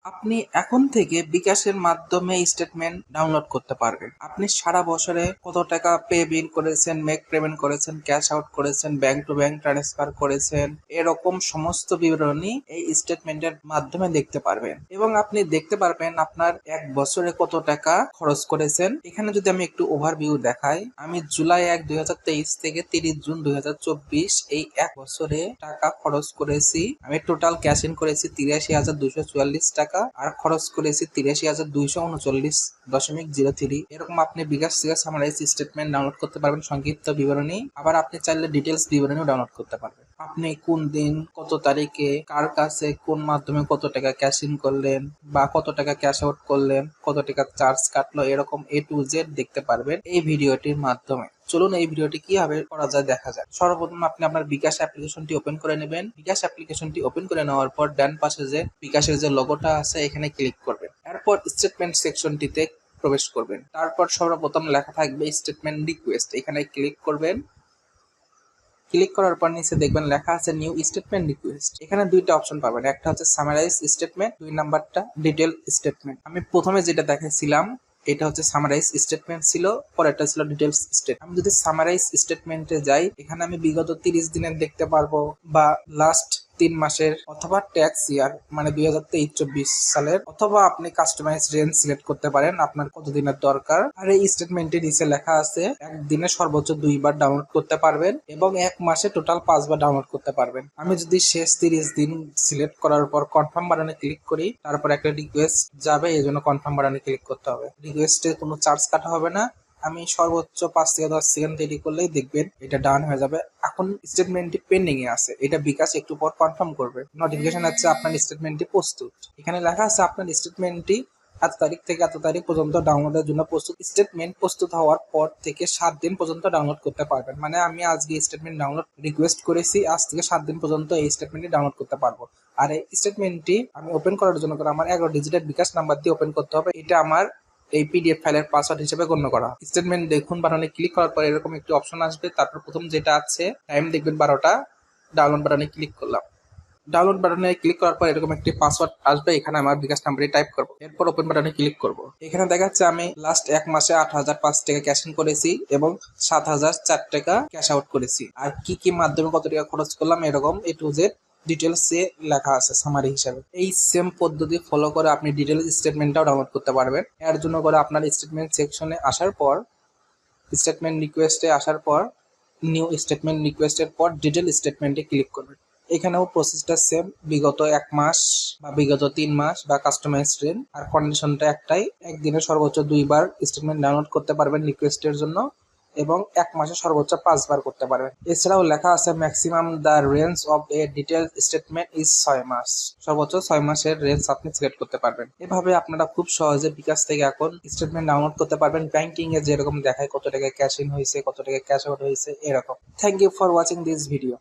আপনি এখন থেকে বিকাশের মাধ্যমে স্টেটমেন্ট ডাউনলোড করতে পারবেন। আপনি সারা বছরে কত টাকা পে বিল করেছেন, মেক পেমেন্ট করেছেন, ক্যাশ আউট করেছেন, ব্যাংক টু ব্যাংক ট্রান্সফার করেছেন, এরকম সমস্ত বিবরণী এই স্টেটমেন্টের মাধ্যমে দেখতে পারবেন। এবং আপনি দেখতে পারবেন আপনার এক বছরে কত টাকা খরচ করেছেন। এখানে যদি আমি একটু ওভারভিউ দেখাই, আমি জুলাই 1, 2023 থেকে 30 জুন 2024 এই এক বছরে টাকা খরচ করেছি। আমি টোটাল ক্যাশ ইন করেছি 83,244 টাকা আর খরচ করেছি 83,239.03। এরকম আপনি বিকাশ থেকে সামারাইজ স্টেটমেন্ট ডাউনলোড করতে পারবেন, সংক্ষিপ্ত বিবরণী। আবার আপনি চাইলে ডিটেলস বিবরণীও ডাউনলোড করতে পারবেন। আপনি কোন দিন, কত তারিখে, কার কাছে, কোন মাধ্যমে কত টাকা ক্যাশ ইন করলেন বা কত টাকা ক্যাশ আউট করলেন, কত টাকা চার্জ কাটলো, এরকম A to Z দেখতে পারবেন এই ভিডিওটির মাধ্যমে। চলুন এই ভিডিওটি কিভাবে করা যায় দেখা যায়। সর্বপ্রথম আপনি আপনার বিকাশ অ্যাপ্লিকেশনটি ওপেন করে নেবেন। বিকাশ অ্যাপ্লিকেশনটি ওপেন করে নেওয়ার পর ডান পাশে যে বিকাশের যে লোগোটা আছে এখানে ক্লিক করবেন। এরপর স্টেটমেন্ট সেকশনটিতে প্রবেশ করবেন। তারপর সর্বপ্রথম লেখা থাকবে স্টেটমেন্ট রিকোয়েস্ট, এখানে ক্লিক করবেন। ক্লিক করার পর নিচে দেখবেন লেখা আছে নিউ স্টেটমেন্ট রিকোয়েস্ট। এখানে দুইটা অপশন পাবেন, একটা হচ্ছে সামারাইজ স্টেটমেন্ট, 2 নাম্বারটা ডিটেল স্টেটমেন্ট। আমি প্রথমে যেটা দেখাইছিলাম এটা হচ্ছে সামারাইজ স্টেটমেন্ট ছিল, পরেরটা ছিল ডিটেলস স্টেটমেন্ট। আমি যদি সামারাইজ স্টেটমেন্টে যাই, এখানে আমি বিগত 30 দিনের দেখতে পারবো বা লাস্ট 3 মাসের, অথবা ট্যাক্স ইয়ার মানে 2023-24 সালের, অথবা আপনি কাস্টমাইজ রেঞ্জ সিলেক্ট করতে পারেন আপনার কত দিনের দরকার। আর এই স্টেটমেন্টের নিচে লেখা আছে একদিনে সর্বোচ্চ 2 বার ডাউনলোড করতে পারবেন এবং এক মাসে টোটাল 5 বার ডাউনলোড করতে পারবেন। আমি যদি শেষ 30 দিন সিলেক্ট করার পর কনফার্ম বাটনে ক্লিক করি, তারপর একটা রিকোয়েস্ট যাবে, এই জন্য কনফার্ম বাটনে ক্লিক করতে হবে। রিকোয়েস্টে কোনো চার্জ কাটা হবে না। আমি সর্বোচ্চ 5 থেকে 10 সেকেন্ড দেরি করলেই দেখবেন এটা ডান হয়ে যাবে। এখন স্টেটমেন্টটি পেন্ডিং এ আছে, এটা বিকাশ একটু পর কনফার্ম করবে। নোটিফিকেশন আছে আপনার স্টেটমেন্টটি প্রস্তুত। এখানে লেখা আছে আপনার স্টেটমেন্টটি এত তারিখ থেকে এত তারিখ পর্যন্ত ডাউনলোডের জন্য প্রস্তুত। স্টেটমেন্ট প্রস্তুত হওয়ার পর থেকে 7 দিন পর্যন্ত ডাউনলোড করতে পারবেন। মানে আমি আজকে স্টেটমেন্ট ডাউনলোড রিকোয়েস্ট করেছি, আজ থেকে 7 দিন পর্যন্ত এই স্টেটমেন্টটি ডাউনলোড করতে পারবো। আর এই স্টেটমেন্টটি আমি ওপেন করার জন্য আমার 11 ডিজিটের বিকাশ নাম্বার দিয়ে ওপেন করতে হবে। এটা আমার এই পিডিএফ ফাইলের পাসওয়ার্ড হিসেবে গণ্য করা। স্টেটমেন্ট দেখুন বাটনে ক্লিক করার পর এরকম একটি অপশন আসবে। তারপর প্রথম যেটা আছে টাইম দেখবেন 12টা, ডাউনলোড বাটনে ক্লিক করলাম। ডাউনলোড বাটনে ক্লিক করার পর এরকম একটি পাসওয়ার্ড আসবে, এখানে আমার বিকাশ নাম্বারটি টাইপ করবো। এরপর ওপেন বাটনে ক্লিক করব। এখানে দেখা যাচ্ছে আমি লাস্ট এক মাসে 8,005 টাকা ক্যাশ ইন করেছি এবং 7,004 টাকা ক্যাশ আউট করেছি। আর কি কি মাধ্যমে কত টাকা খরচ করলাম এরকম A to Z ডিটেলস এ লেখা আছে সামারি হিসাবে। এই সেম পদ্ধতি ফলো করে আপনি ডিটেলস স্টেটমেন্টটাও ডাউনলোড করতে পারবেন। এর জন্য করে আপনার স্টেটমেন্ট সেকশনে আসার পর, স্টেটমেন্ট রিকোয়েস্টে আসার পর, নিউ স্টেটমেন্ট রিকোয়েস্টের পর ডিটেল স্টেটমেন্টে ক্লিক করবেন। এখানেও প্রসেসটা সেম, বিগত 1 মাস বা বিগত 3 মাস বা কাস্টমাইজ রেঞ্জ। আর কন্ডিশনটা একটাই, একদিনে সর্বোচ্চ 2 বার স্টেটমেন্ট ডাউনলোড করতে পারবেন রিকোয়েস্টের জন্য এবং 1 মাসে সর্বোচ্চ 5 বার করতে পারবেন। এছাড়াও লেখা আছে maximum the range of A detail statement is 6 মাস। সর্বোচ্চ 6 মাসের রেঞ্জ আপনি সিলেক্ট করতে পারবেন। এভাবে আপনারা খুব সহজে বিকাশ থেকে এখন স্টেটমেন্ট ডাউনলোড করতে পারবেন। ব্যাংকিং এ যেরকম দেখায় কত টাকা ক্যাশ ইন হয়েছে, কত টাকা ক্যাশ আউট হয়েছে, এরকম। Thank you for watching this video.